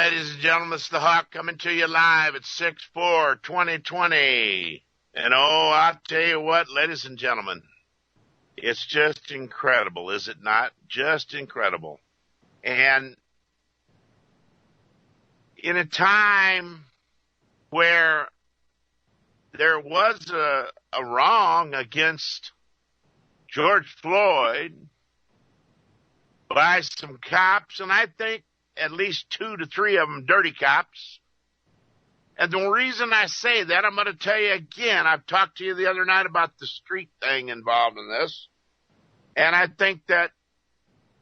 ladies and gentlemen, it's the Hawk coming to you live at 6/4/2020. And oh, I'll tell you what, ladies and gentlemen, it's just incredible, is it not? Just incredible. And in a time where there was a wrong against George Floyd by some cops, and I think at least 2 to 3 of them dirty cops. And the reason I say that, I'm going to tell you again, I've talked to you the other night about the street thing involved in this. And I think that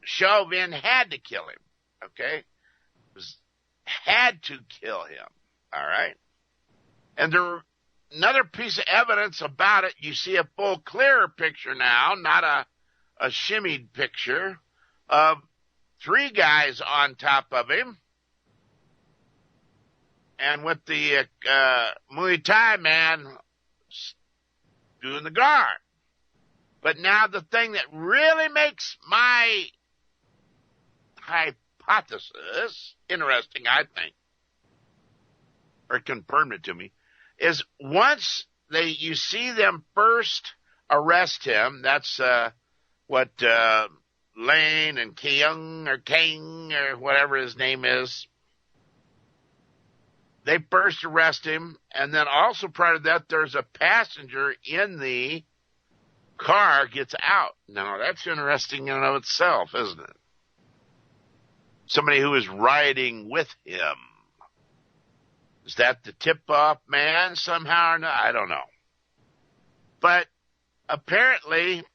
Chauvin had to kill him, okay? Had to kill him, all right? And another piece of evidence about it, you see a full, clearer picture now, not a shimmied picture of 3 guys on top of him, and with the Muay Thai man doing the guard. But now the thing that really makes my hypothesis interesting, I think, or confirmed it to me, is once you see them first arrest him, that's what Lane and Keung or King or whatever his name is, they first arrest him, and then also prior to that, there's a passenger in the car gets out. Now, that's interesting in and of itself, isn't it? Somebody who is riding with him. Is that the tip-off man somehow or not? I don't know. But apparently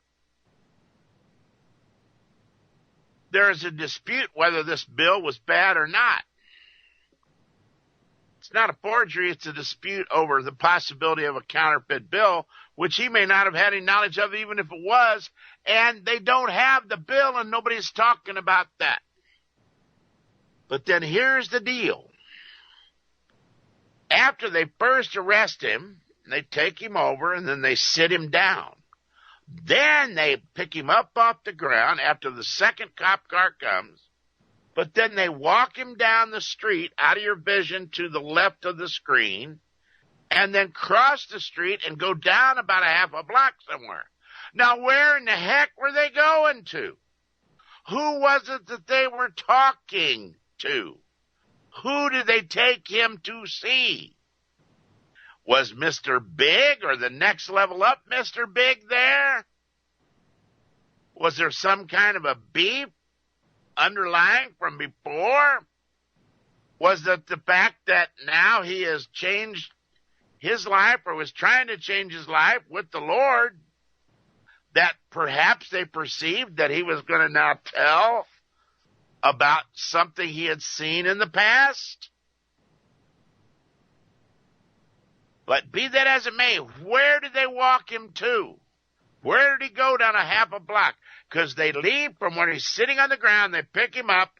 there is a dispute whether this bill was bad or not. It's not a forgery, it's a dispute over the possibility of a counterfeit bill, which he may not have had any knowledge of even if it was, and they don't have the bill and nobody's talking about that. But then here's the deal. After they first arrest him, they take him over and then they sit him down. Then they pick him up off the ground after the second cop car comes, but then they walk him down the street out of your vision to the left of the screen and then cross the street and go down about a half a block somewhere. Now, where in the heck were they going to? Who was it that they were talking to? Who did they take him to see? Was Mr. Big or the next level up Mr. Big there? Was there some kind of a beef underlying from before? Was it the fact that now he has changed his life or was trying to change his life with the Lord, that perhaps they perceived that he was going to now tell about something he had seen in the past? But be that as it may, where did they walk him to? Where did he go down a half a block? Because they leave from where he's sitting on the ground, they pick him up,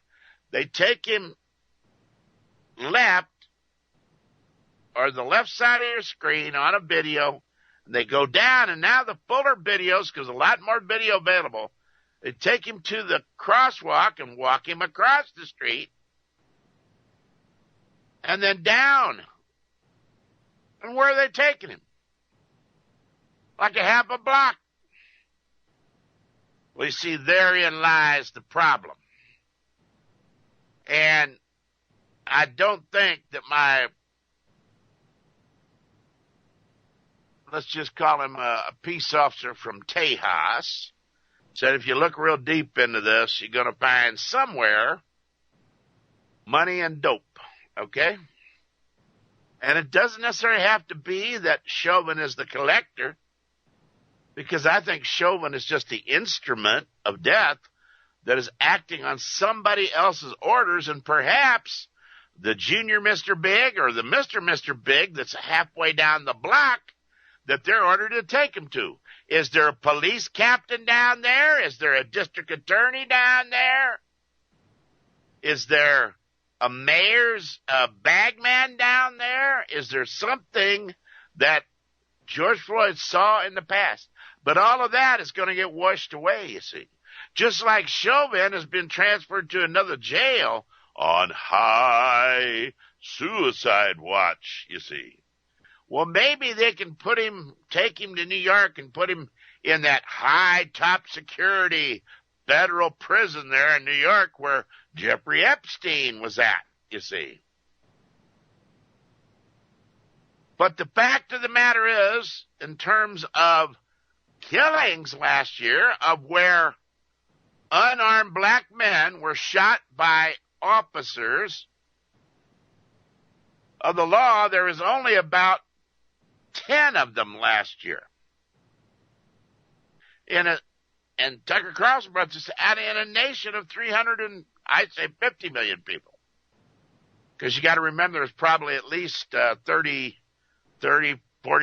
they take him left, or the left side of your screen on a video, and they go down, and now the fuller videos, because a lot more video available, they take him to the crosswalk and walk him across the street, and then down. And where are they taking him? Like a half a block. Well, you see, therein lies the problem. And I don't think that let's just call him a peace officer from Tejas, said if you look real deep into this, you're going to find somewhere money and dope, okay? And it doesn't necessarily have to be that Chauvin is the collector, because I think Chauvin is just the instrument of death that is acting on somebody else's orders, and perhaps the junior Mr. Big or the Mr. Big that's halfway down the block that they're ordered to take him to. Is there a police captain down there? Is there a district attorney down there? Is there a mayor's bagman down there? Is there something that George Floyd saw in the past? But all of that is going to get washed away, you see. Just like Chauvin has been transferred to another jail on high suicide watch, you see. Well, maybe they can take him to New York and put him in that high top security federal prison there in New York where Jeffrey Epstein was at, you see. But the fact of the matter is, in terms of killings last year, of where unarmed black men were shot by officers of the law, there was only about 10 of them last year. And Tucker Carlson brought this out in a nation of 50 million people. Because you got to remember there's probably at least 40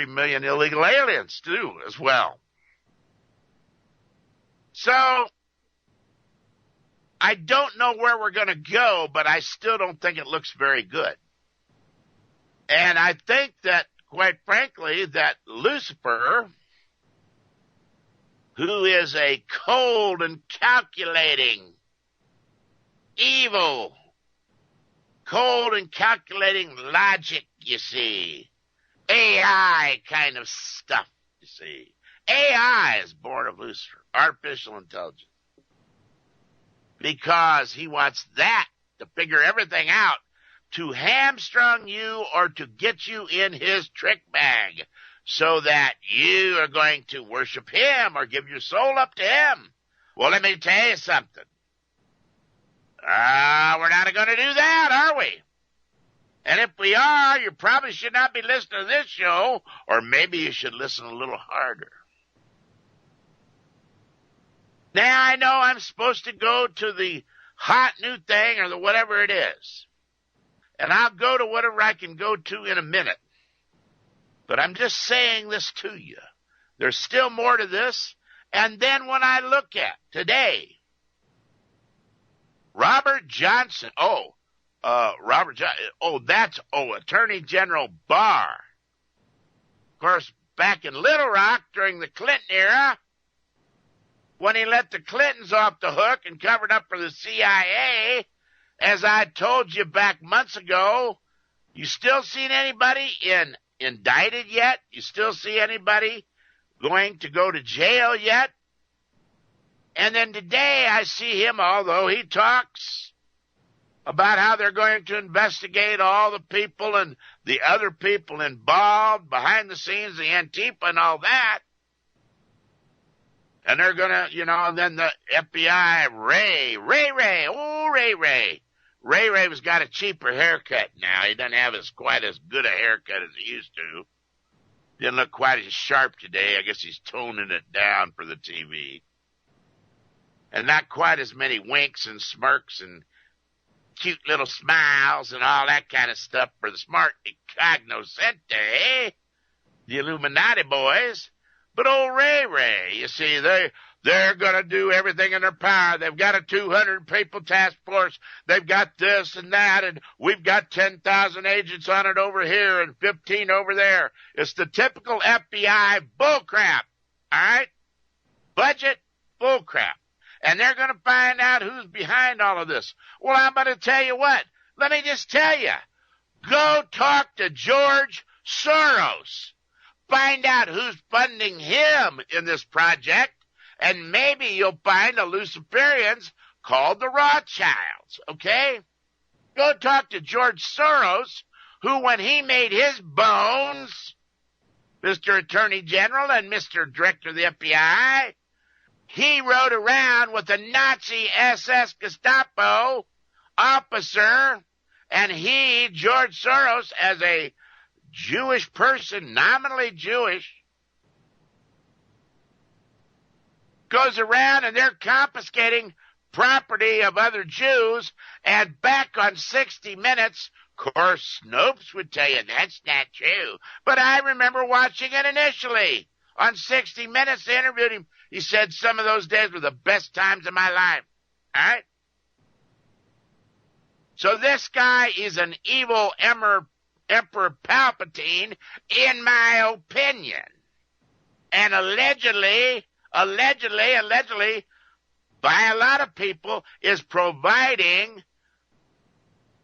million illegal aliens too as well. So I don't know where we're going to go, but I still don't think it looks very good. And I think that, quite frankly, that Lucifer, who is a cold and calculating, evil, cold and calculating logic, you see, AI kind of stuff, you see. AI is born of Lucifer, artificial intelligence, because he wants that to figure everything out, to hamstrung you or to get you in his trick bag so that you are going to worship him or give your soul up to him. Well, let me tell you something. We're not going to do that, are we? And if we are, you probably should not be listening to this show, or maybe you should listen a little harder. Now, I know I'm supposed to go to the hot new thing or the whatever it is. And I'll go to whatever I can go to in a minute. But I'm just saying this to you. There's still more to this. And then when I look at today, Robert Johnson, Attorney General Barr. Of course, back in Little Rock during the Clinton era, when he let the Clintons off the hook and covered up for the CIA, as I told you back months ago, you still seen anybody indicted yet? You still see anybody going to go to jail yet? And then today I see him, although he talks about how they're going to investigate all the people and the other people involved behind the scenes, the Antifa and all that. And they're going to, and then the FBI, Ray. Ray's got a cheaper haircut now. He doesn't have quite as good a haircut as he used to. Didn't look quite as sharp today. I guess he's toning it down for the TV. And not quite as many winks and smirks and cute little smiles and all that kind of stuff for the smart cognoscente, the Illuminati boys. But old Ray, you see, they're going to do everything in their power. They've got a 200 people task force. They've got this and that, and we've got 10,000 agents on it over here and 15 over there. It's the typical FBI bullcrap, all right? Budget bullcrap. And they're going to find out who's behind all of this. Well, I'm going to tell you what. Let me just tell you. Go talk to George Soros. Find out who's funding him in this project, and maybe you'll find the Luciferians called the Rothschilds, okay? Go talk to George Soros, who, when he made his bones, Mr. Attorney General and Mr. Director of the FBI, he rode around with a Nazi SS Gestapo officer, and he, George Soros, as a Jewish person, nominally Jewish, goes around and they're confiscating property of other Jews. And back on 60 Minutes, of course, Snopes would tell you that's not true. But I remember watching it initially. On 60 Minutes, they interviewed him. He said some of those days were the best times of my life. All right? So this guy is an evil Emperor Palpatine, in my opinion. And allegedly, by a lot of people, is providing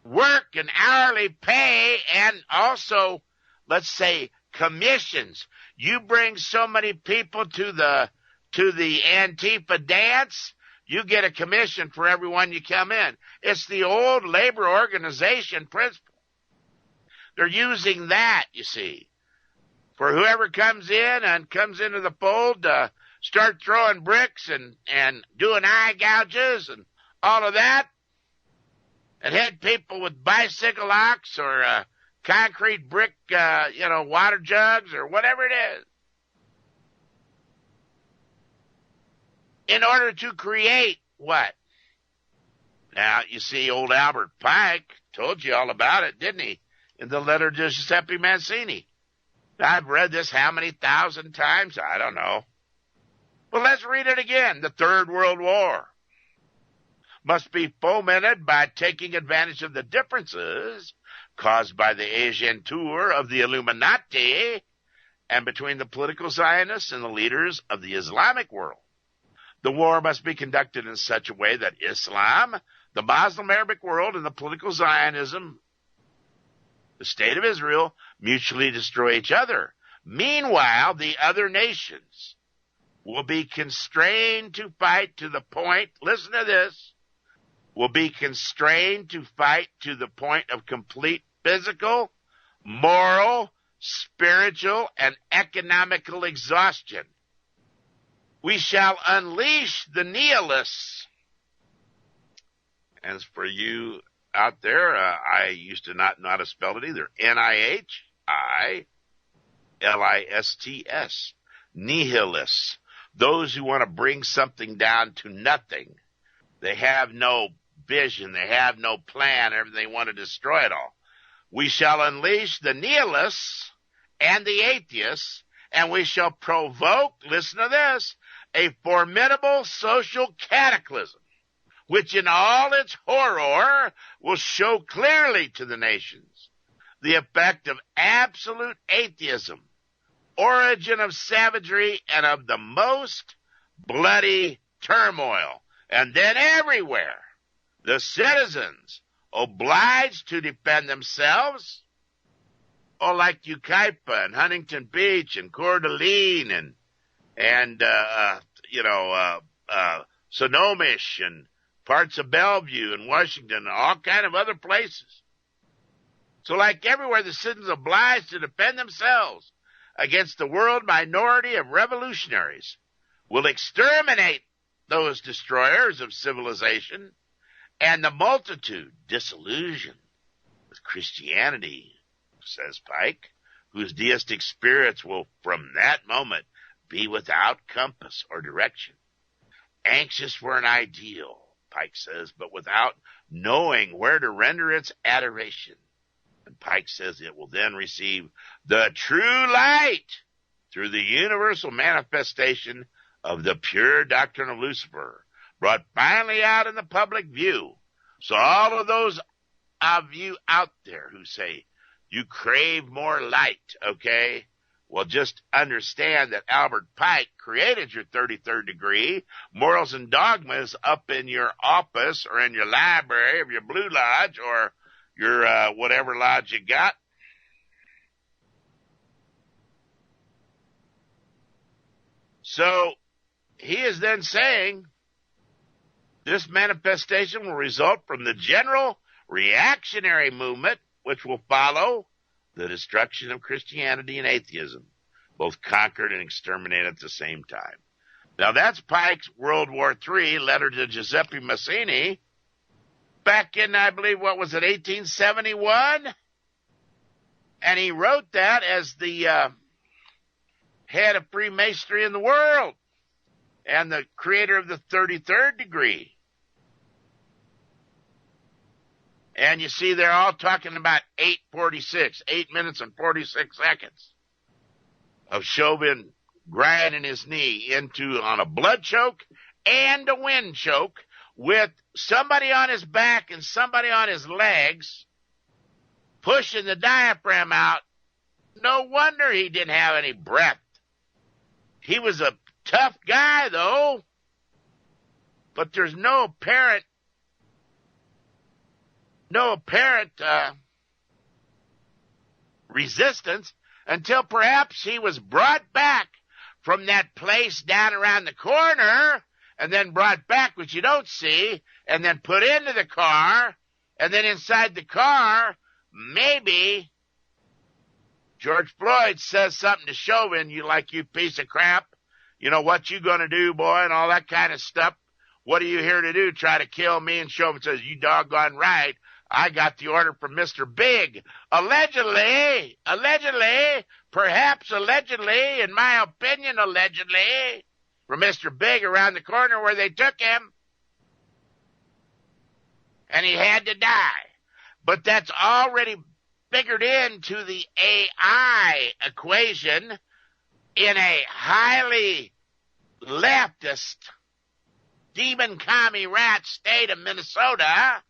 work and hourly pay, and also, let's say, commissions. You bring so many people to the Antifa dance, you get a commission for everyone you come in. It's the old labor organization principle. They're using that, you see, for whoever comes in and comes into the fold to start throwing bricks and doing eye gouges and all of that, and hit people with bicycle locks or concrete brick, water jugs or whatever it is, in order to create what? Now, you see, old Albert Pike told you all about it, didn't he, in the letter to Giuseppe Mazzini? I've read this how many thousand times? I don't know. Well, let's read it again. The Third World War must be fomented by taking advantage of the differences caused by the Asian tour of the Illuminati and between the political Zionists and the leaders of the Islamic world. The war must be conducted in such a way that Islam, the Muslim Arabic world, and the political Zionism, the state of Israel, mutually destroy each other. Meanwhile, the other nations will be constrained to fight to the point, listen to this, will be constrained to fight to the point of complete physical, moral, spiritual, and economical exhaustion. We shall unleash the nihilists. As for you out there, I used to not know how to spell it either. Nihilists. Nihilists. Those who want to bring something down to nothing. They have no vision. They have no plan. They want to destroy it all. We shall unleash the nihilists and the atheists, and we shall provoke, listen to this, a formidable social cataclysm, which in all its horror will show clearly to the nations the effect of absolute atheism, origin of savagery, and of the most bloody turmoil. And then everywhere, the citizens obliged to defend themselves, like Yucaipa and Huntington Beach and Coeur d'Alene and Sonomish and parts of Bellevue and Washington and all kind of other places. So like everywhere, the citizens obliged to defend themselves against the world minority of revolutionaries will exterminate those destroyers of civilization and the multitude disillusioned with Christianity, says Pike, whose deistic spirits will from that moment be without compass or direction, anxious for an ideal, Pike says, but without knowing where to render its adoration. And Pike says it will then receive the true light through the universal manifestation of the pure doctrine of Lucifer, brought finally out in the public view. So all of those of you out there who say you crave more light, okay? Well, just understand that Albert Pike created your 33rd degree, morals and dogmas, up in your office or in your library of your Blue Lodge or your whatever lodge you got. So he is then saying this manifestation will result from the general reactionary movement, which will follow the destruction of Christianity and atheism, both conquered and exterminated at the same time. Now that's Pike's World War III letter to Giuseppe Mazzini back in, I believe, 1871? And he wrote that as the head of Freemasonry in the world and the creator of the 33rd degree. And you see, they're all talking about 8 minutes and 46 seconds of Chauvin grinding his knee on a blood choke and a wind choke with somebody on his back and somebody on his legs pushing the diaphragm out. No wonder he didn't have any breath. He was a tough guy, though, but there's no apparent no apparent resistance until perhaps he was brought back from that place down around the corner and then brought back, which you don't see, and then put into the car, and then inside the car, maybe George Floyd says something to Chauvin, you piece of crap, you know, what you gonna do, boy, and all that kind of stuff. What are you here to do? Try to kill me? And Chauvin says, you doggone right. I got the order from Mr. Big. Allegedly, perhaps allegedly, in my opinion, allegedly, from Mr. Big around the corner where they took him. And he had to die. But that's already figured into the AI equation in a highly leftist, demon commie rat state of Minnesota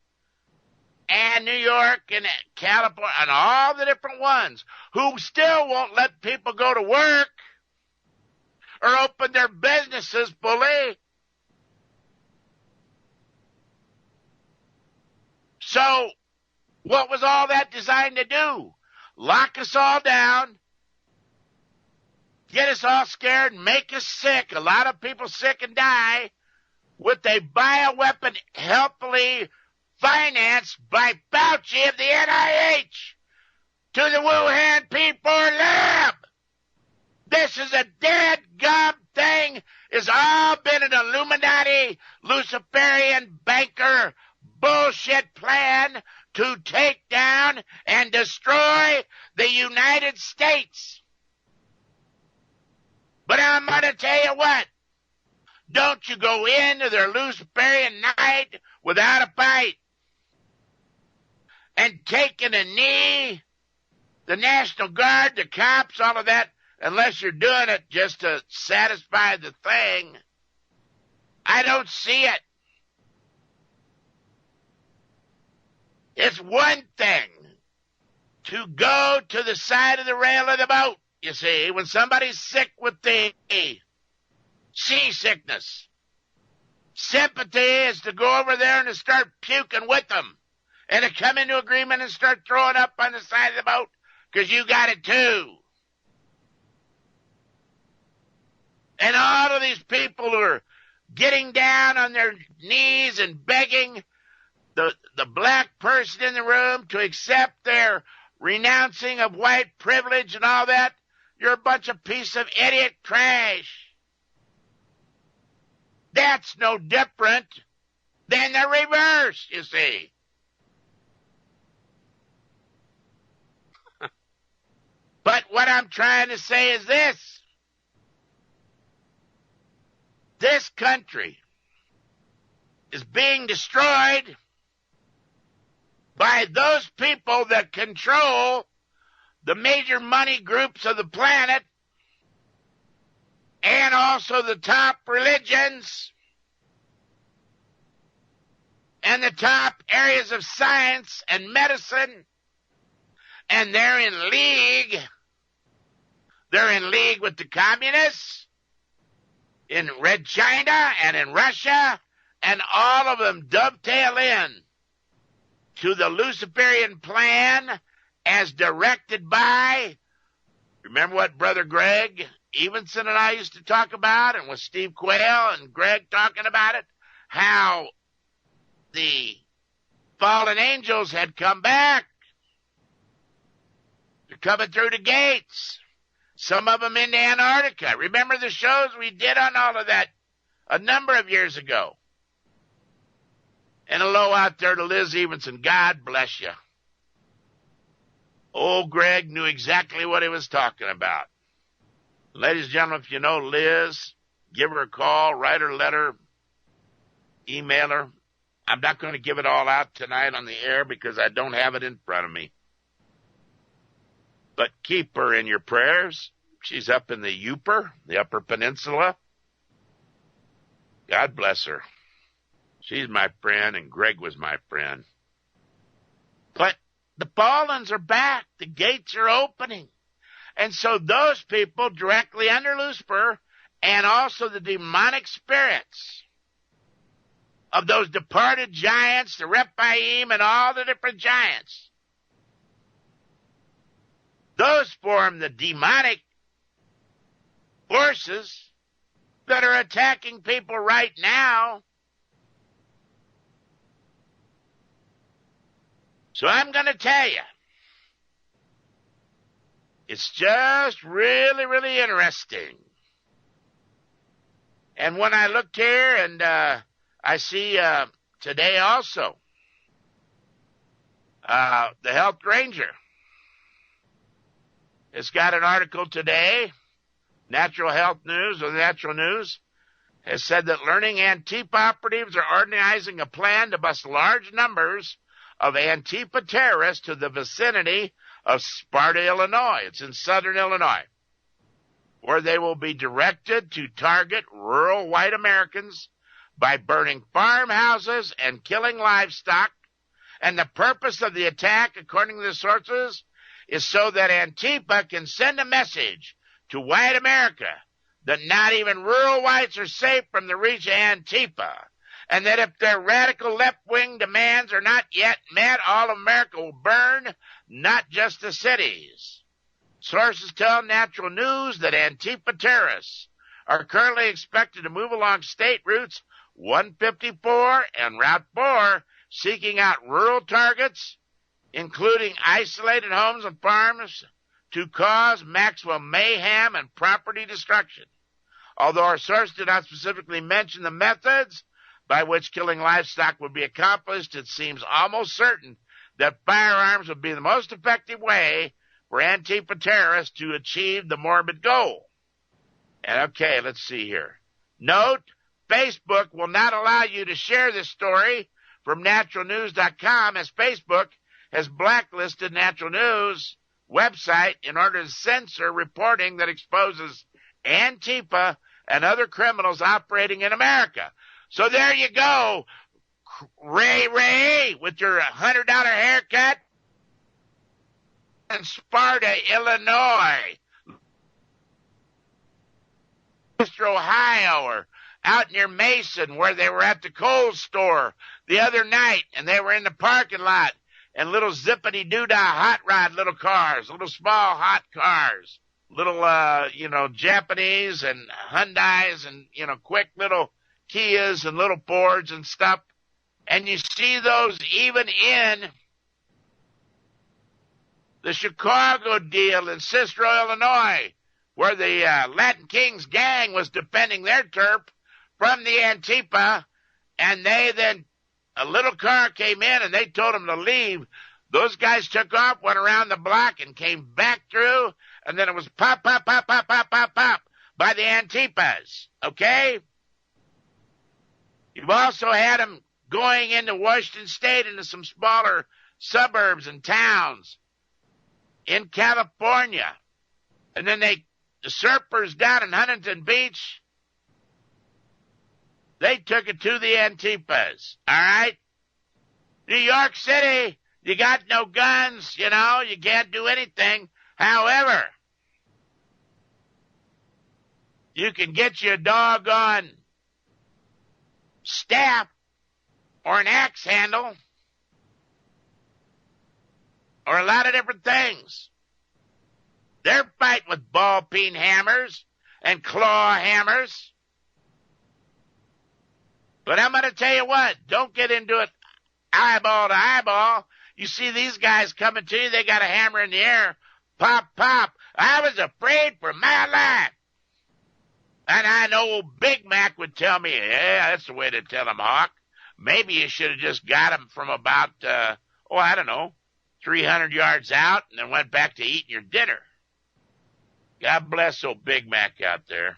and New York and California and all the different ones who still won't let people go to work or open their businesses fully. So what was all that designed to do? Lock us all down, get us all scared, make us sick, a lot of people sick and die, with a bioweapon healthily financed by Fauci of the NIH to the Wuhan P4 lab. This is a dead gum thing. It's all been an Illuminati, Luciferian banker bullshit plan to take down and destroy the United States. But I'm going to tell you what. Don't you go into their Luciferian night without a fight. And taking a knee, the National Guard, the cops, all of that, unless you're doing it just to satisfy the thing. I don't see it. It's one thing to go to the side of the rail of the boat, you see, when somebody's sick with the seasickness. Sympathy is to go over there and to start puking with them and to come into agreement and start throwing up on the side of the boat because you got it too. And all of these people who are getting down on their knees and begging the black person in the room to accept their renouncing of white privilege and all that, you're a bunch of piece of idiot trash. That's no different than the reverse, you see. But what I'm trying to say is this. This country is being destroyed by those people that control the major money groups of the planet and also the top religions and the top areas of science and medicine, and they're in league. They're in league with the communists in Red China and in Russia, and all of them dovetail in to the Luciferian plan as directed by, remember what Brother Greg Evenson and I used to talk about, and with Steve Quayle and Greg talking about it, how the fallen angels had come back. They're coming through the gates. Some of them into Antarctica. Remember the shows we did on all of that a number of years ago? And hello out there to Liz Evenson. God bless you. Old Greg knew exactly what he was talking about. Ladies and gentlemen, if you know Liz, give her a call, write her a letter, email her. I'm not going to give it all out tonight on the air because I don't have it in front of me. But keep her in your prayers. She's up in the the Upper Peninsula. God bless her. She's my friend, and Greg was my friend. But the Fallens are back. The gates are opening. And so those people directly under Lucifer and also the demonic spirits of those departed giants, the Rephaim and all the different giants. Those form the demonic forces that are attacking people right now. So I'm going to tell you, it's just really, really interesting. And when I looked here and I see today also, the Health Ranger has got an article today, Natural Health News or Natural News, has said that learning Antifa operatives are organizing a plan to bust large numbers of Antifa terrorists to the vicinity of Sparta, Illinois. It's in southern Illinois, where they will be directed to target rural white Americans by burning farmhouses and killing livestock. And the purpose of the attack, according to the sources, is so that Antifa can send a message to white America that not even rural whites are safe from the reach of Antifa, and that if their radical left-wing demands are not yet met, all of America will burn, not just the cities. Sources tell Natural News that Antifa terrorists are currently expected to move along state routes 154 and Route 4, seeking out rural targets, including isolated homes and farms, to cause maximum mayhem and property destruction. Although our source did not specifically mention the methods by which killing livestock would be accomplished, it seems almost certain that firearms would be the most effective way for Antifa terrorists to achieve the morbid goal. And okay, let's see here. Note, Facebook will not allow you to share this story from naturalnews.com, as Facebook has blacklisted Natural News website in order to censor reporting that exposes Antifa and other criminals operating in America. So there you go, Ray, with your $100 haircut in Sparta, Illinois, Ohio, or out near Mason, where they were at the Kohl's store the other night, and they were in the parking lot, and little zippity-doo-dah hot rod little cars, little small hot cars, little, Japanese and Hyundais and, quick little Kias and little Fords and stuff. And you see those even in the Chicago deal in Cicero, Illinois, where the Latin Kings gang was defending their turf from the Antifa, and a little car came in and they told them to leave. Those guys took off, went around the block, and came back through, and then it was pop, pop, pop, pop, pop, pop, pop by the Antifas, okay? You've also had them going into Washington State, into some smaller suburbs and towns in California. And then the surfers down in Huntington Beach, they took it to the Antifas, all right? New York City, you got no guns, you can't do anything. However, you can get you a doggone staff or an axe handle or a lot of different things. They're fighting with ball-peen hammers and claw hammers. But I'm going to tell you what, don't get into it eyeball to eyeball. You see these guys coming to you, they got a hammer in the air. Pop, pop. I was afraid for my life. And I know old Big Mac would tell me, yeah, that's the way to tell him, Hawk. Maybe you should have just got him from about, 300 yards out and then went back to eating your dinner. God bless old Big Mac out there.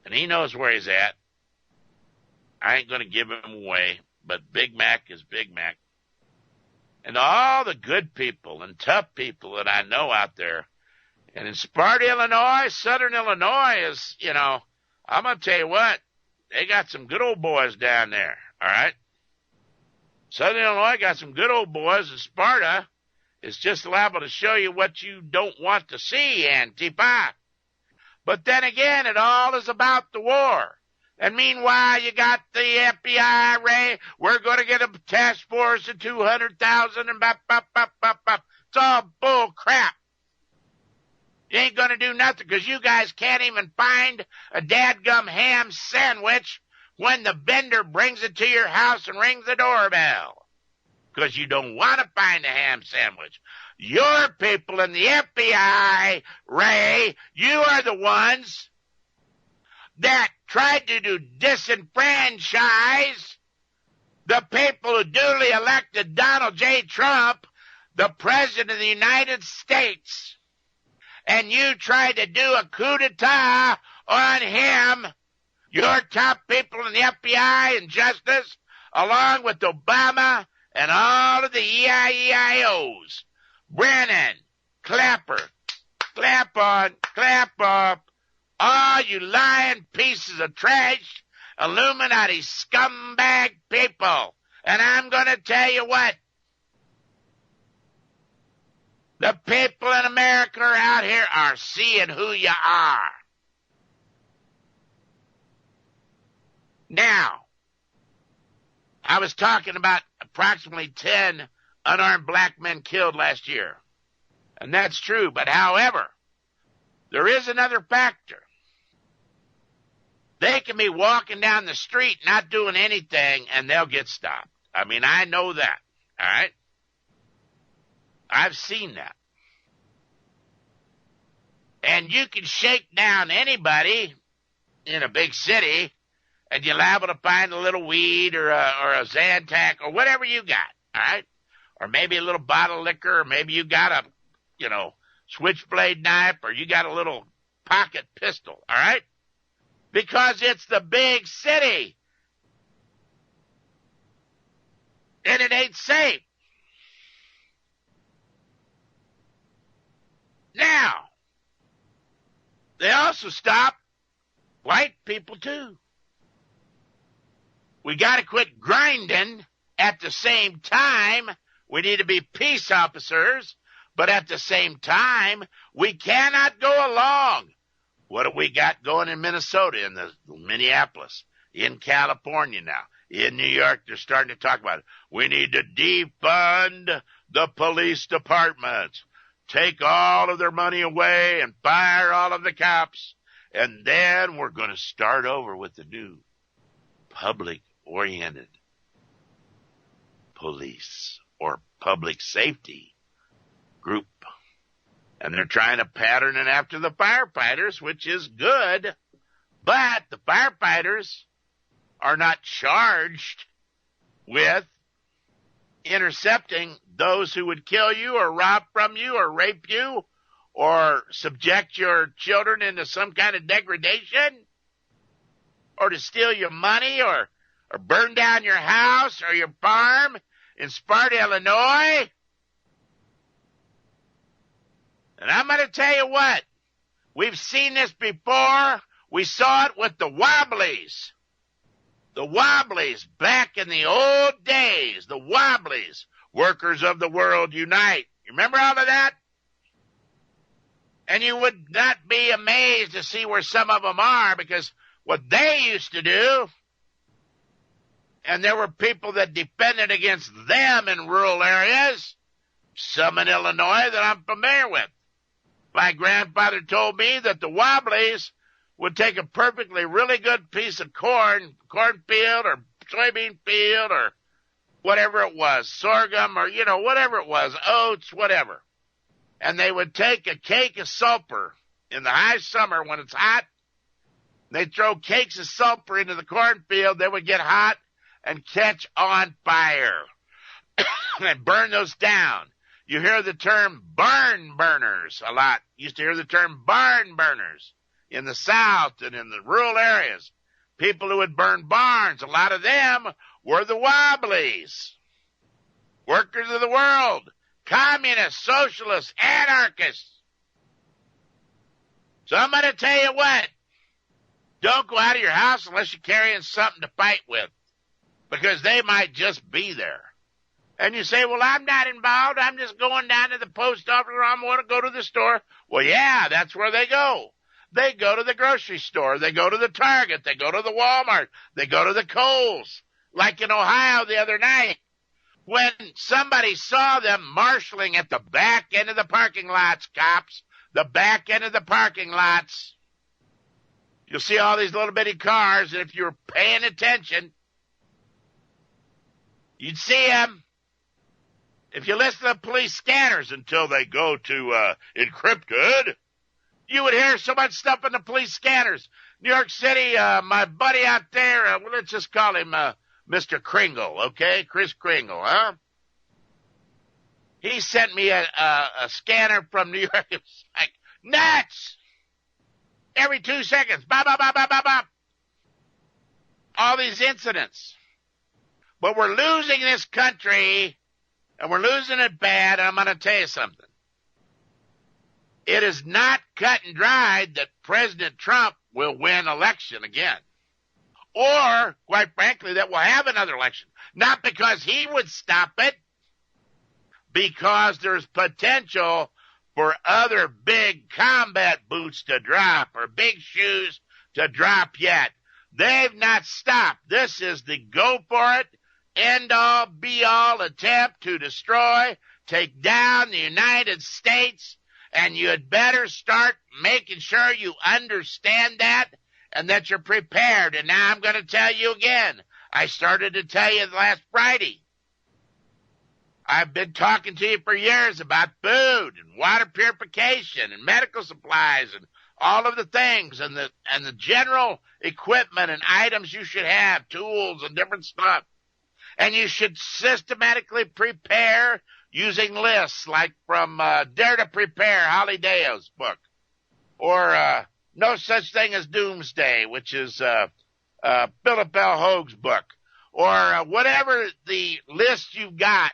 And he knows where he's at. I ain't going to give him away, but Big Mac is Big Mac. And all the good people and tough people that I know out there, and in Sparta, Illinois, southern Illinois is, I'm going to tell you what, they got some good old boys down there, all right? Southern Illinois got some good old boys, and Sparta is just liable to show you what you don't want to see, Antifa. But then again, it all is about the war. And meanwhile, you got the FBI, Ray. We're going to get a task force of 200,000 and bop, bop, bop, bop, bop. It's all bull crap. You ain't going to do nothing because you guys can't even find a dadgum ham sandwich when the vendor brings it to your house and rings the doorbell. Because you don't want to find a ham sandwich. Your people in the FBI, Ray, you are the ones that tried to disenfranchise the people who duly elected Donald J. Trump, the President of the United States. And you tried to do a coup d'etat on him, your top people in the FBI and Justice, along with Obama and all of the EIEIOs. Brennan, Clapper, clap on, clap off. All you lying pieces of trash, Illuminati scumbag people. And I'm going to tell you what. The people in America are out here are seeing who you are. Now, I was talking about approximately 10 unarmed black men killed last year. And that's true. But however, there is another factor. They can be walking down the street not doing anything and they'll get stopped. I mean, I know that. All right? I've seen that. And you can shake down anybody in a big city and you're liable to find a little weed or a Zantac or whatever you got. All right? Or maybe a little bottle of liquor, or maybe you got a, switchblade knife, or you got a little pocket pistol, all right? Because it's the big city. And it ain't safe. Now, they also stop white people too. We got to quit grinding at the same time. We need to be peace officers, but at the same time, we cannot go along. What have we got going in Minnesota, in the Minneapolis, in California now, in New York? They're starting to talk about it. We need to defund the police departments, take all of their money away and fire all of the cops, and then we're going to start over with the new public-oriented police or public safety group. And they're trying to pattern it after the firefighters, which is good, but the firefighters are not charged with intercepting those who would kill you or rob from you or rape you or subject your children into some kind of degradation or to steal your money or burn down your house or your farm in Sparta, Illinois. And I'm going to tell you what, we've seen this before. We saw it with the Wobblies. The Wobblies back in the old days, the Wobblies, workers of the world unite. You remember all of that? And you would not be amazed to see where some of them are, because what they used to do, and there were people that defended against them in rural areas, some in Illinois that I'm familiar with. My grandfather told me that the Wobblies would take a perfectly really good piece of cornfield or soybean field or whatever it was, sorghum or, whatever it was, oats, whatever. And they would take a cake of sulfur in the high summer when it's hot. They'd throw cakes of sulfur into the cornfield. They would get hot and catch on fire and burn those down. You hear the term barn burners a lot. You used to hear the term barn burners in the South and in the rural areas. People who would burn barns, a lot of them were the Wobblies. Workers of the world, communists, socialists, anarchists. So I'm going to tell you what, don't go out of your house unless you're carrying something to fight with, because they might just be there. And you say, well, I'm not involved. I'm just going down to the post office, or I'm going to go to the store. Well, yeah, that's where they go. they go to the grocery store, they go to the Target, they go to the Walmart, they go to the Kohl's, like in Ohio the other night, when somebody saw them marshaling at the back end of the parking lots, cops, the back end of the parking lots. You'll see all these little bitty cars, and if you were paying attention, you'd see them. If you listen to the police scanners until they go to encrypted, you would hear so much stuff in the police scanners. New York City, my buddy out there, well, let's just call him Mr. Kringle, okay? Chris Kringle, huh? He sent me a scanner from New York. It was like nuts! Every 2 seconds, bop, bop, bop, bop, bop, bop. All these incidents. But we're losing this country, and we're losing it bad, and I'm going to tell you something. It is not cut and dried that President Trump will win election again. Or, quite frankly, that we'll have another election. Not because he would stop it, because there's potential for other big combat boots to drop or big shoes to drop yet. They've not stopped. This is the go for it, end all, be all attempt to destroy, take down the United States, and you had better start making sure you understand that and that you're prepared. And now I'm going to tell you again. I started to tell you last Friday. I've been talking to you for years about food and water purification and medical supplies and all of the things and the general equipment and items you should have, tools and different stuff. And you should systematically prepare using lists like from Dare to Prepare, Holly Deo's book, or No Such Thing as Doomsday, which is Philip L. Hoag's book, or whatever the list you've got.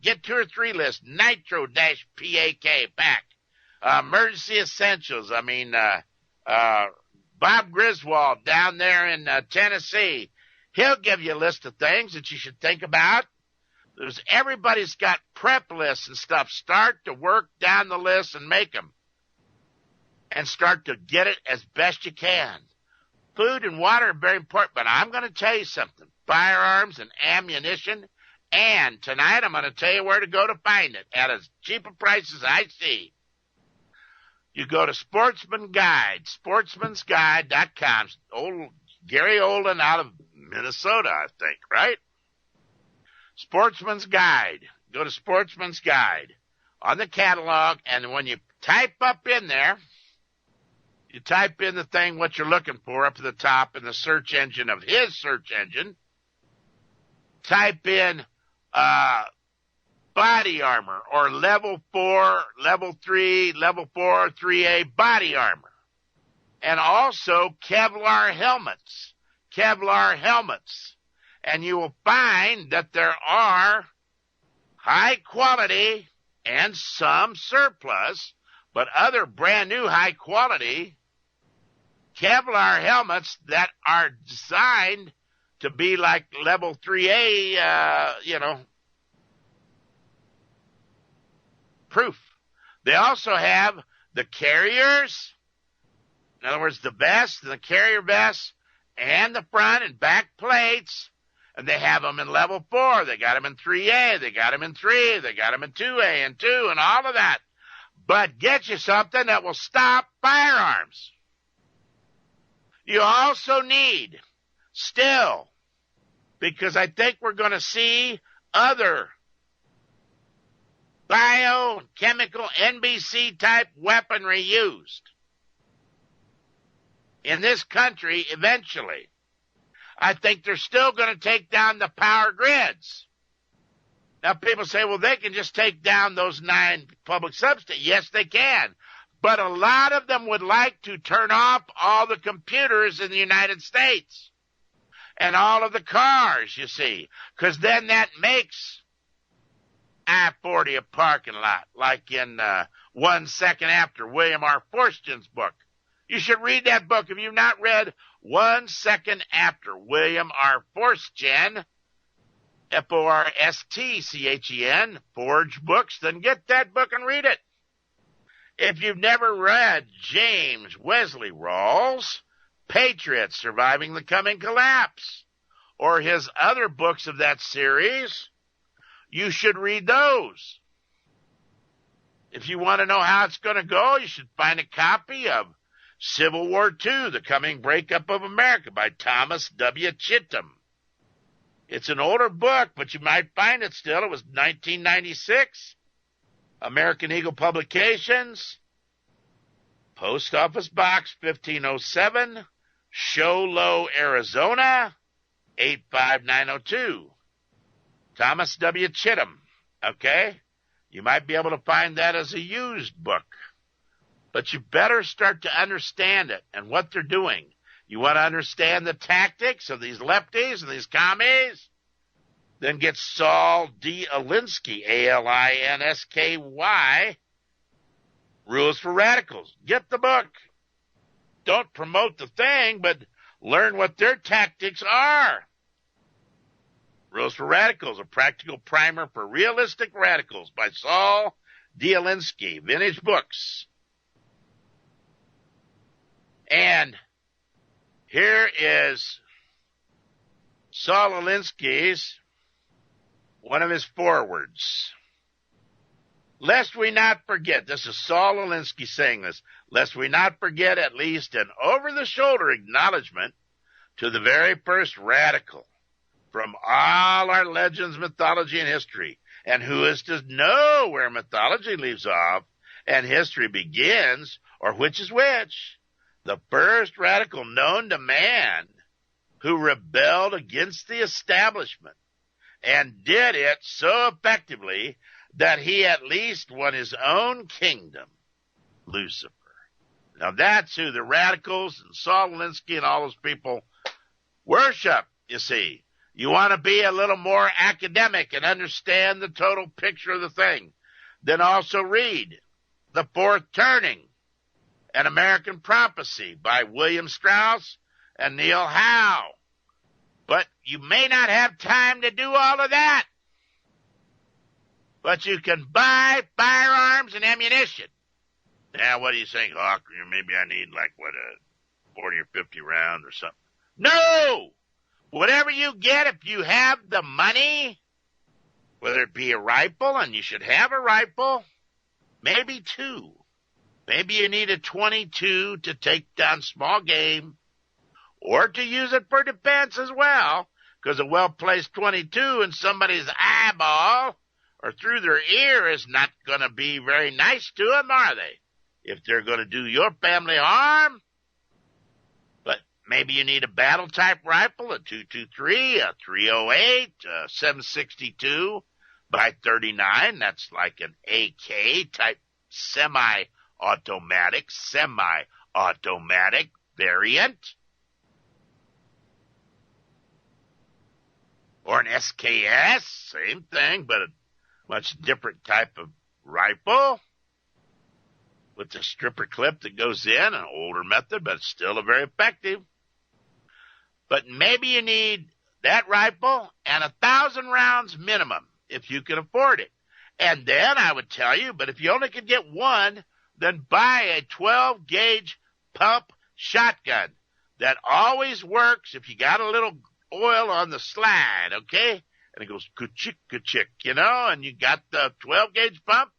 Get 2 or 3 lists, Nitro-PAK pack, Emergency Essentials. I mean, Bob Griswold down there in Tennessee, he'll give you a list of things that you should think about. Everybody's got prep lists and stuff. Start to work down the list and make them. And start to get it as best you can. Food and water are very important, but I'm going to tell you something. Firearms and ammunition. And tonight I'm going to tell you where to go to find it at as cheap a price as I see. You go to Sportsman Guide, sportsmansguide.com. Old Gary Olden out of Minnesota, I think, right? Sportsman's Guide. Go to Sportsman's Guide on the catalog, and when you type up in there, you type in the thing what you're looking for up at the top in the search engine of his search engine. Type in body armor or level 4, level 3, level 4, 3A body armor. And also Kevlar helmets. And you will find that there are high quality and some surplus, but other brand new high quality Kevlar helmets that are designed to be like level 3A, proof. They also have the carriers, in other words, the vest and the carrier vest and the front and back plates, and they have them in level 4. They got them in 3A. They got them in 3. They got them in 2A and 2 and all of that. But get you something that will stop firearms. You also need still, because I think we're going to see other biochemical NBC type weaponry used in this country eventually. I think they're still going to take down the power grids. Now people say, well, they can just take down those 9 public substations. Yes, they can. But a lot of them would like to turn off all the computers in the United States and all of the cars, you see, because then that makes I-40 a parking lot, like in 1 Second After, William R. Forstchen's book. You should read that book. If you've not read 1 Second After, William R. Forstchen, Forstchen, Forge Books, then get that book and read it. If you've never read James Wesley Rawls' Patriots Surviving the Coming Collapse, or his other books of that series, you should read those. If you want to know how it's going to go, you should find a copy of Civil War II, The Coming Breakup of America by Thomas W. Chittum. It's an older book, but you might find it still. It was 1996. American Eagle Publications, Post Office Box 1507, Show Low, Arizona, 85902. Thomas W. Chittum, okay? You might be able to find that as a used book. But you better start to understand it and what they're doing. You want to understand the tactics of these lefties and these commies? Then get Saul D. Alinsky, Alinsky, Rules for Radicals. Get the book. Don't promote the thing, but learn what their tactics are. Rules for Radicals, a practical primer for realistic radicals by Saul D. Alinsky, Vintage Books. And here is Saul Alinsky's, one of his forewords. Lest we not forget, this is Saul Alinsky saying this, lest we not forget at least an over-the-shoulder acknowledgement to the very first radical from all our legends, mythology, and history. And who is to know where mythology leaves off and history begins, or which is which? The first radical known to man who rebelled against the establishment and did it so effectively that he at least won his own kingdom, Lucifer. Now that's who the radicals and Saul Alinsky and all those people worship, you see. You want to be a little more academic and understand the total picture of the thing. Then also read The Fourth Turning, An American Prophecy by William Strauss and Neil Howe. But you may not have time to do all of that. But you can buy firearms and ammunition. Now, what do you think, Hawk? Maybe I need a 40 or 50 rounds or something. No! Whatever you get, if you have the money, whether it be a rifle, and you should have a rifle, maybe two. Maybe you need a 22 to take down small game, or to use it for defense as well, because a well-placed 22 in somebody's eyeball or through their ear is not going to be very nice to them, are they? If they're going to do your family harm. But maybe you need a battle-type rifle, a 223, a 308, a 762 by 39. That's like an AK-type semi-automatic variant. Or an SKS, same thing, but a much different type of rifle with a stripper clip that goes in, an older method, but it's still a very effective. But maybe you need that rifle and 1,000 rounds minimum if you can afford it. And then I would tell you, but if you only can get one, then buy a 12-gauge pump shotgun. That always works if you got a little oil on the slide, okay? And it goes ka-chick, ka-chick, and you got the 12-gauge pump.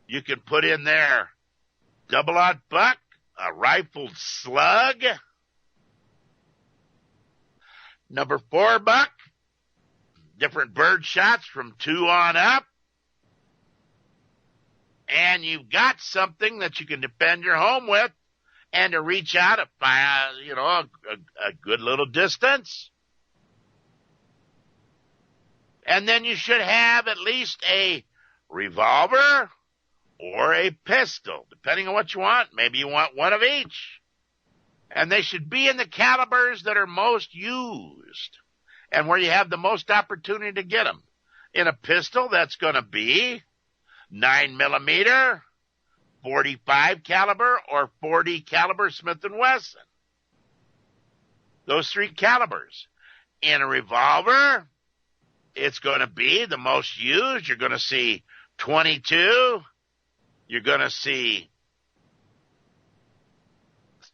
You can put in there double-aught buck, a rifled slug, number 4 buck, different bird shots from 2 on up, and you've got something that you can defend your home with and to reach out at, a good little distance. And then you should have at least a revolver or a pistol, depending on what you want. Maybe you want one of each. And they should be in the calibers that are most used and where you have the most opportunity to get them. In a pistol, that's going to be 9mm, 45 caliber, or 40 caliber Smith & Wesson. Those 3 calibers. In a revolver, it's going to be the most used. You're going to see 22. You're going to see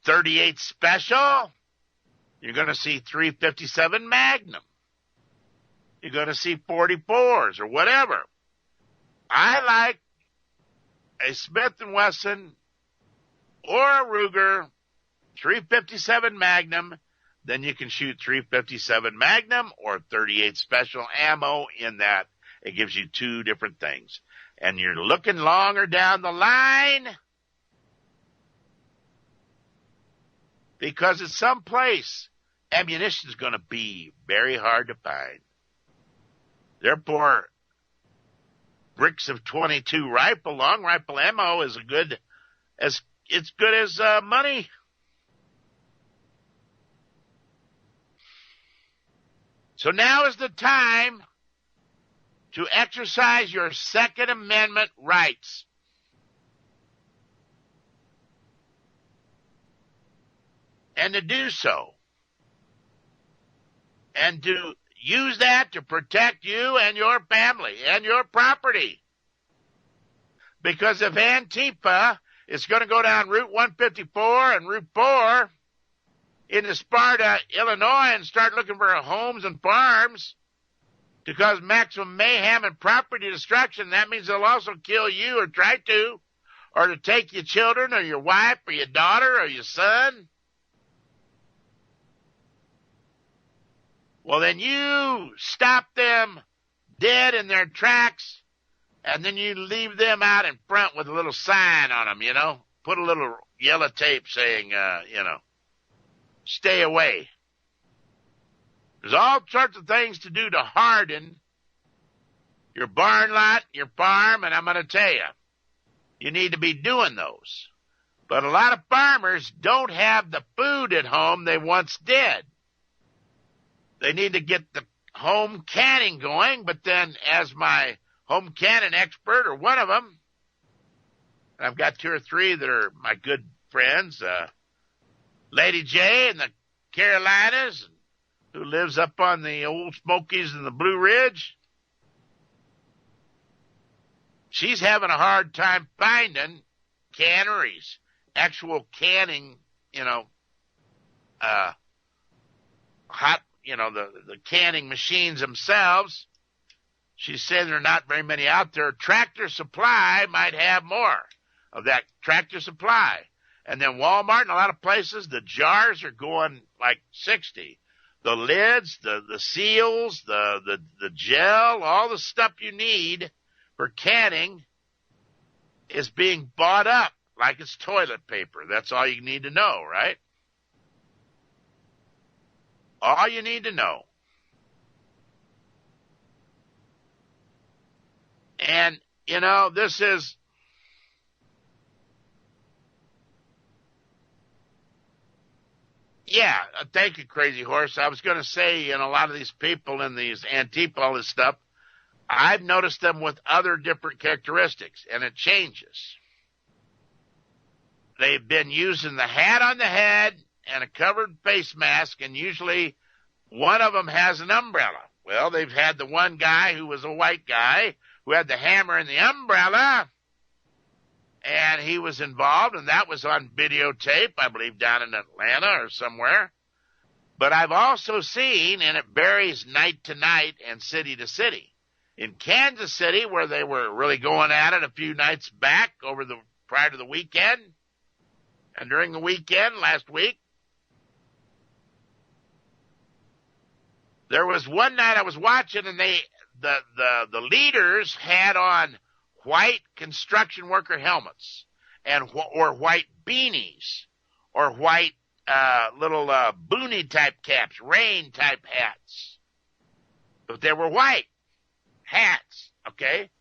.38 Special. You're going to see .357 Magnum. You're going to see 44s or whatever. I like a Smith & Wesson or a Ruger .357 Magnum. Then you can shoot .357 Magnum or .38 Special ammo in that. It gives you two different things. And you're looking longer down the line because at some place ammunition is going to be very hard to find. Therefore, bricks of .22 rifle, long rifle ammo is as good as money. So now is the time to exercise your Second Amendment rights. And to do so. And to use that to protect you and your family and your property. Because if Antifa is going to go down Route 154 and Route 4 into Sparta, Illinois, and start looking for homes and farms to cause maximum mayhem and property destruction, that means they'll also kill you or try to, or to take your children or your wife or your daughter or your son. Well, then you stop them dead in their tracks, and then you leave them out in front with a little sign on them, Put a little yellow tape saying, stay away. There's all sorts of things to do to harden your barn lot, your farm, and I'm going to tell you, you need to be doing those. But a lot of farmers don't have the food at home they once did. They need to get the home canning going, but then as my home canning expert, or one of them, and I've got two or three that are my good friends, Lady J in the Carolinas, who lives up on the Old Smokies and the Blue Ridge. She's having a hard time finding canneries, actual canning, hot, the canning machines themselves. She's saying there are not very many out there. Tractor Supply might have more of that Tractor Supply. And then Walmart and a lot of places, the jars are going like 60. The lids, the seals, the gel, all the stuff you need for canning is being bought up like it's toilet paper. That's all you need to know, right? All you need to know. And, this is, thank you, Crazy Horse. I was going to say, a lot of these people in these Antifa, all this stuff, I've noticed them with other different characteristics, and it changes. They've been using the hat on the head and a covered face mask, and usually one of them has an umbrella. Well, they've had the one guy who was a white guy who had the hammer and the umbrella, and he was involved, and that was on videotape, I believe, down in Atlanta or somewhere. But I've also seen, and it varies night to night and city to city, in Kansas City, where they were really going at it a few nights back prior to the weekend, and during the weekend last week, there was one night I was watching, and the leaders had on white construction worker helmets or white beanies or white little boonie type caps, rain type hats. But they were white hats, okay?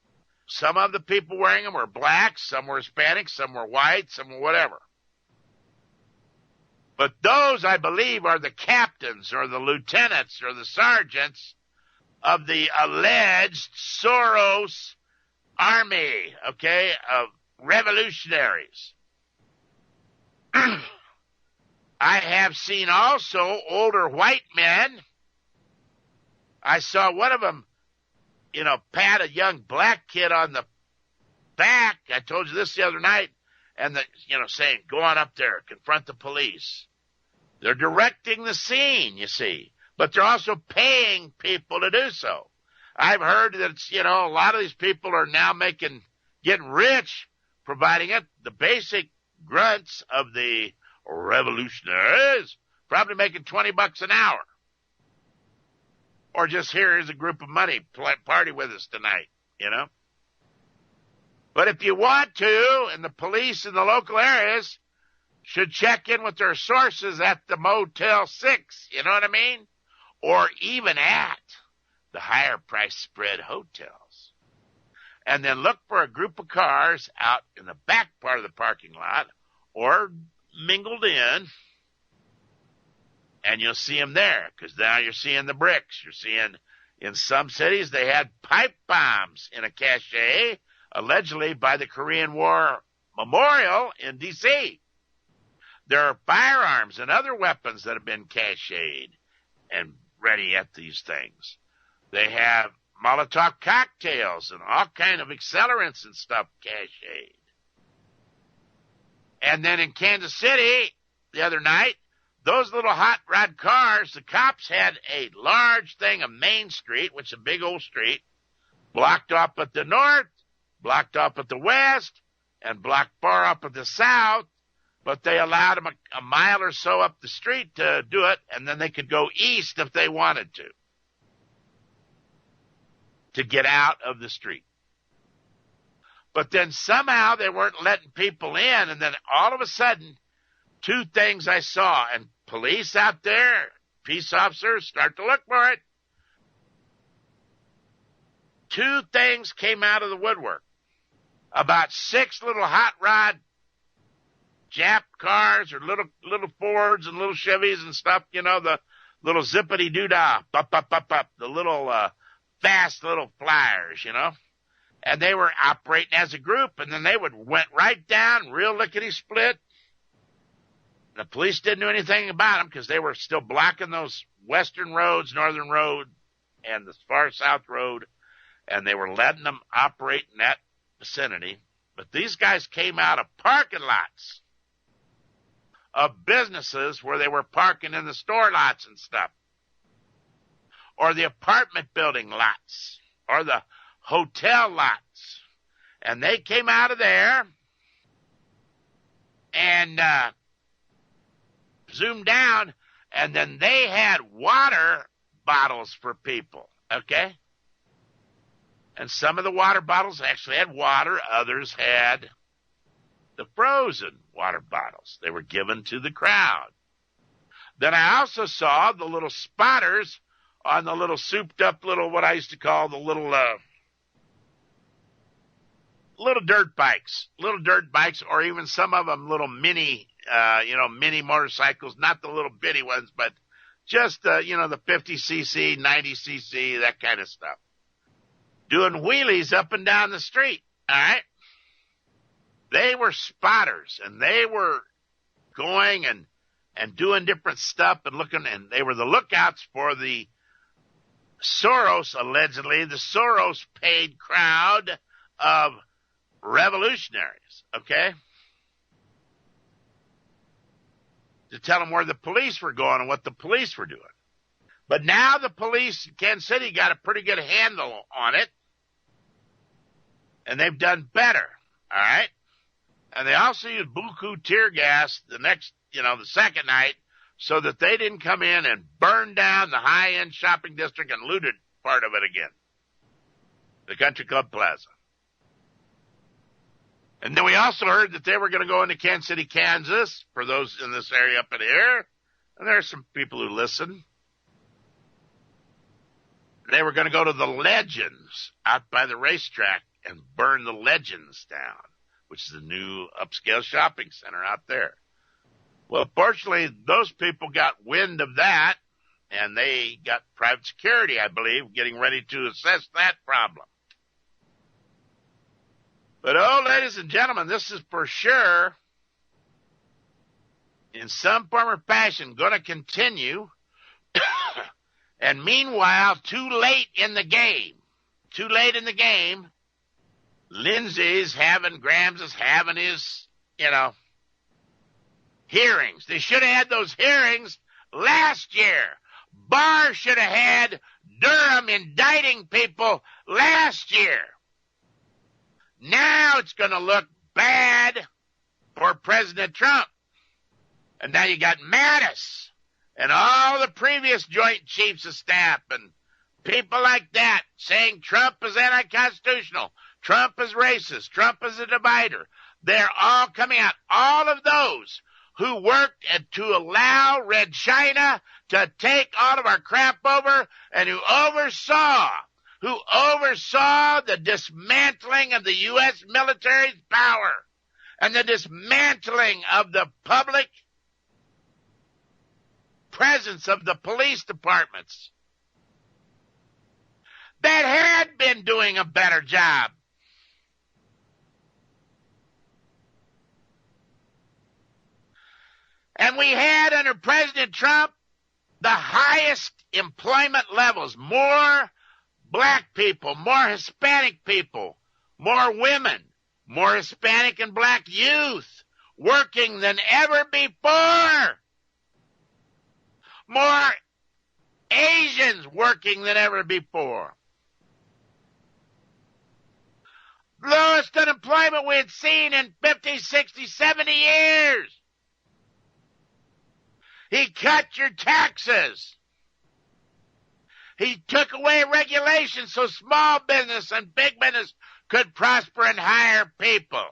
Some of the people wearing them were black, some were Hispanic, some were white, some were whatever. But those, I believe, are the captains or the lieutenants or the sergeants of the alleged Soros army, okay, of revolutionaries. I have seen also older white men. I saw one of them, pat a young black kid on the back. I told you this the other night. and saying, go on up there, confront the police. They're directing the scene, you see, but they're also paying people to do so. I've heard that, a lot of these people are now getting rich, providing it. The basic grunts of the revolutionaries probably making $20 an hour. Or just here's a group of money, party with us tonight, But if you want to, and the police in the local areas should check in with their sources at the Motel 6, you know what I mean? Or even at the higher price spread hotels. And then look for a group of cars out in the back part of the parking lot or mingled in, and you'll see them there, because now you're seeing the bricks. You're seeing, in some cities, they had pipe bombs in a cache, allegedly by the Korean War Memorial in D.C. There are firearms and other weapons that have been cached and ready at these things. They have Molotov cocktails and all kind of accelerants and stuff cached. And then in Kansas City the other night, those little hot rod cars, the cops had a large thing of Main Street, which is a big old street, blocked off at the north, blocked off at the west, and blocked far up at the south, but they allowed them a mile or so up the street to do it, and then they could go east if they wanted to get out of the street. But then somehow they weren't letting people in, and then all of a sudden, two things I saw, and police out there, peace officers, start to look for it. Two things came out of the woodwork. About 6 little hot rod Jap cars or little Fords and little Chevys and stuff, the little zippity doo-dah, the little fast little flyers, And they were operating as a group, and then they went right down, real lickety-split. The police didn't do anything about them because they were still blocking those western roads, northern road, and the far south road, and they were letting them operate in that vicinity. But these guys came out of parking lots of businesses where they were parking in the store lots and stuff, or the apartment building lots, or the hotel lots. And they came out of there and zoomed down, and then they had water bottles for people, okay? And some of the water bottles actually had water, others had the frozen water bottles. They were given to the crowd. Then I also saw the little spotters on the little souped up little, what I used to call the little dirt bikes, or even some of them little mini motorcycles, not the little bitty ones, but just, the 50cc, 90cc, that kind of stuff. Doing wheelies up and down the street, all right? They were spotters, and they were going and doing different stuff and looking, and they were the lookouts for the allegedly the Soros paid crowd of revolutionaries, okay? To tell them where the police were going and what the police were doing. But now the police in Kansas City got a pretty good handle on it, and they've done better, all right? And they also used buku tear gas the second night, so that they didn't come in and burn down the high-end shopping district and looted part of it again, the Country Club Plaza. And then we also heard that they were going to go into Kansas City, Kansas, for those in this area up in here. And there are some people who listen. They were going to go to the Legends out by the racetrack and burn the Legends down, which is the new upscale shopping center out there. Well, fortunately, those people got wind of that, and they got private security, I believe, getting ready to assess that problem. But, ladies and gentlemen, this is for sure, in some form or fashion, going to continue. And meanwhile, too late in the game, Grams is having his hearings. They should have had those hearings last year. Barr should have had Durham indicting people last year. Now it's going to look bad for President Trump. And now you got Mattis and all the previous Joint Chiefs of Staff and people like that saying Trump is anti-constitutional, Trump is racist, Trump is a divider. They're all coming out. All of those who worked to allow Red China to take all of our crap over and who oversaw the dismantling of the U.S. military's power and the dismantling of the public presence of the police departments that had been doing a better job. And we had under President Trump the highest employment levels, more black people, more Hispanic people, more women, more Hispanic and black youth working than ever before. More Asians working than ever before. Lowest unemployment we had seen in 50, 60, 70 years. He cut your taxes. He took away regulations so small business and big business could prosper and hire people.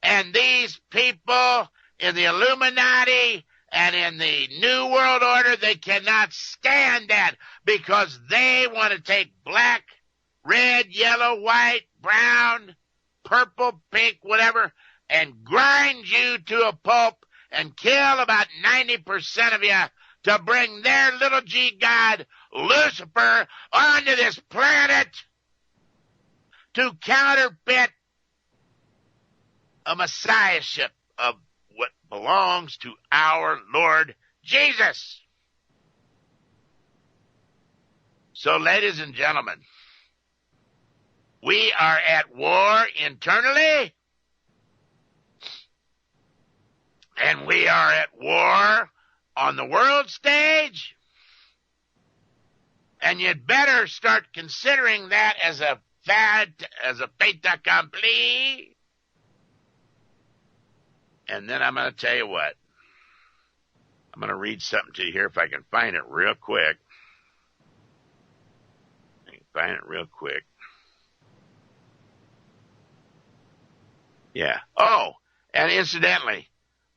And these people in the Illuminati and in the New World Order, they cannot stand that because they want to take black, red, yellow, white, brown, purple, pink, whatever, and grind you to a pulp and kill about 90% of you to bring their little g god, Lucifer, onto this planet to counterfeit a messiahship of what belongs to our Lord Jesus. So, ladies and gentlemen, we are at war internally, and we are at war on the world stage, and you'd better start considering that as a fait accompli. And then I'm going to tell you what. I'm going to read something to you here if I can find it real quick. Yeah. Oh, and incidentally,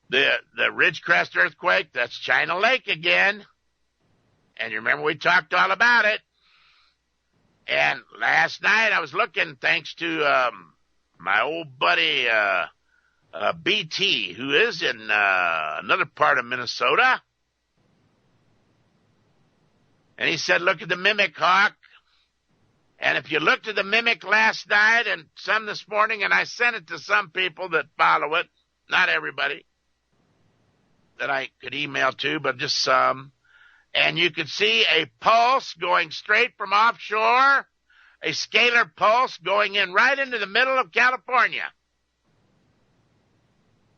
the Ridgecrest earthquake, that's China Lake again. And you remember we talked all about it. And last night I was looking, thanks to my old buddy BT, who is in another part of Minnesota. And he said, look at the Mimic Hawk. And if you looked at the Mimic last night and some this morning, and I sent it to some people that follow it, not everybody that I could email to, but just some. And you could see a pulse going straight from offshore, a scalar pulse going in right into the middle of California.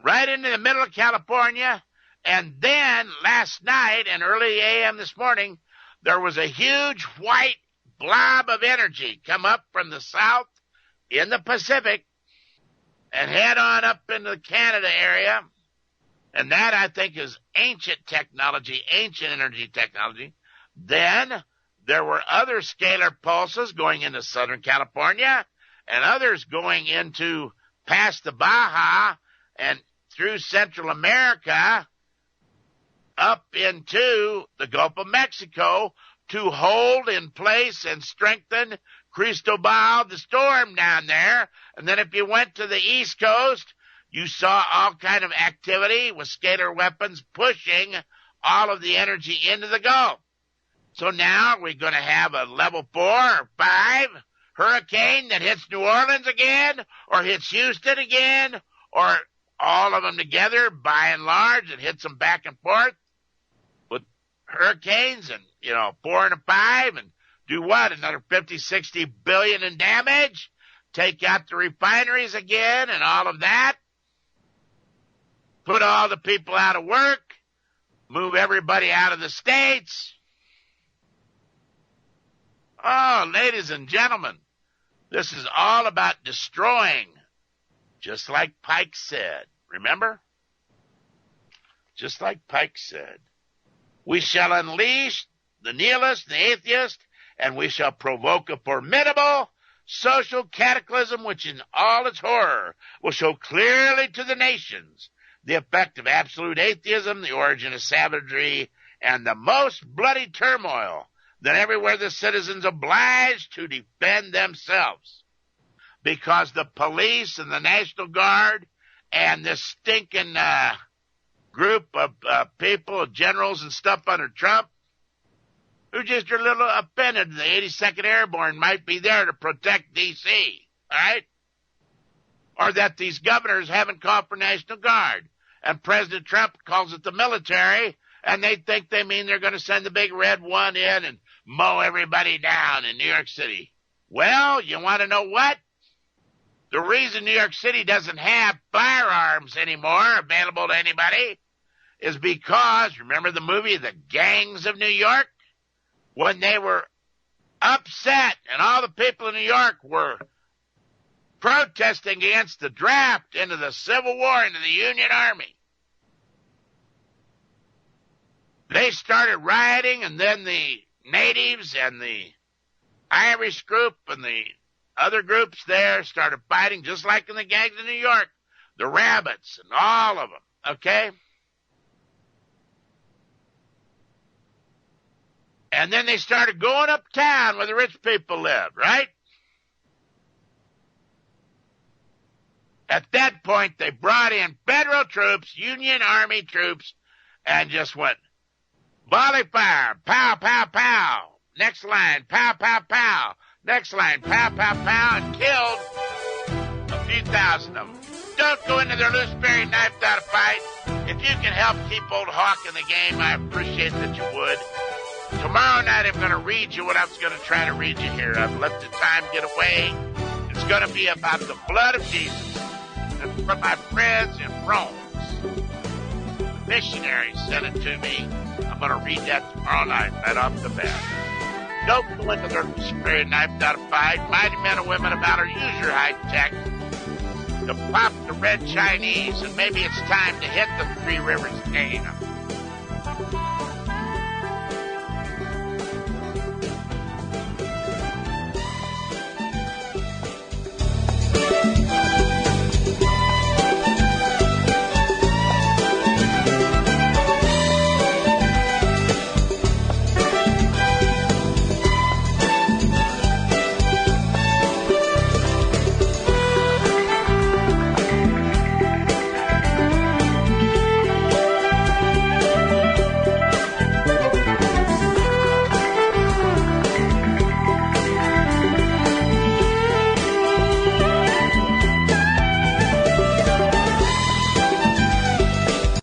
Right into the middle of California. And then last night and early AM this morning, there was a huge white blob of energy come up from the south in the Pacific and head on up into the Canada area. And that, I think, is ancient technology, ancient energy technology. Then there were other scalar pulses going into Southern California and others going into past the Baja and through Central America up into the Gulf of Mexico to hold in place and strengthen Cristobal, the storm down there. And then if you went to the East Coast, you saw all kind of activity with scalar weapons pushing all of the energy into the Gulf. So now we're going to have a level 4 or 5 hurricane that hits New Orleans again, or hits Houston again, or all of them together by and large. It hits them back and forth with hurricanes and, 4 and a 5 and do what? Another 50, 60 billion in damage? Take out the refineries again and all of that? put all the people out of work, move everybody out of the states. Oh, ladies and gentlemen, this is all about destroying, just like Pike said. Remember? Just like Pike said. We shall unleash the nihilist, the atheist, and we shall provoke a formidable social cataclysm which in all its horror will show clearly to the nations the effect of absolute atheism, the origin of savagery, and the most bloody turmoil, then everywhere the citizens obliged to defend themselves. Because the police and the National Guard and this stinking group of people, generals and stuff under Trump, who just are a little offended the 82nd Airborne might be there to protect D.C., all right? Or that these governors haven't called for National Guard, and President Trump calls it the military, and they think they mean they're going to send the big red one in and mow everybody down in New York City. Well, you want to know what? The reason New York City doesn't have firearms anymore available to anybody is because, remember the movie The Gangs of New York? When they were upset and all the people in New York were protesting against the draft into the Civil War, into the Union Army, they started rioting, and then the natives and the Irish group and the other groups there started fighting, just like in the gangs in New York, the rabbits and all of them, okay? And then they started going uptown where the rich people lived, right? At that point, they brought in federal troops, Union Army troops, and just went, volley fire, pow, pow, pow. Next line, pow, pow, pow. Next line, pow, pow, pow, and killed a few thousand of them. Don't go into their loose-bearing knife-out fight. If you can help keep old Hawk in the game, I appreciate that you would. Tomorrow night, I'm going to read you what I was going to try to read you here. I've let the time get away. It's going to be about the blood of Jesus. And from my friends in Rome, the missionaries sent it to me. I'm going to read that tomorrow night, right off the bat. Don't go into their spirit knife out a fight. Mighty men and women of valor, use your high tech to pop the red Chinese, and maybe it's time to hit the Three Rivers game.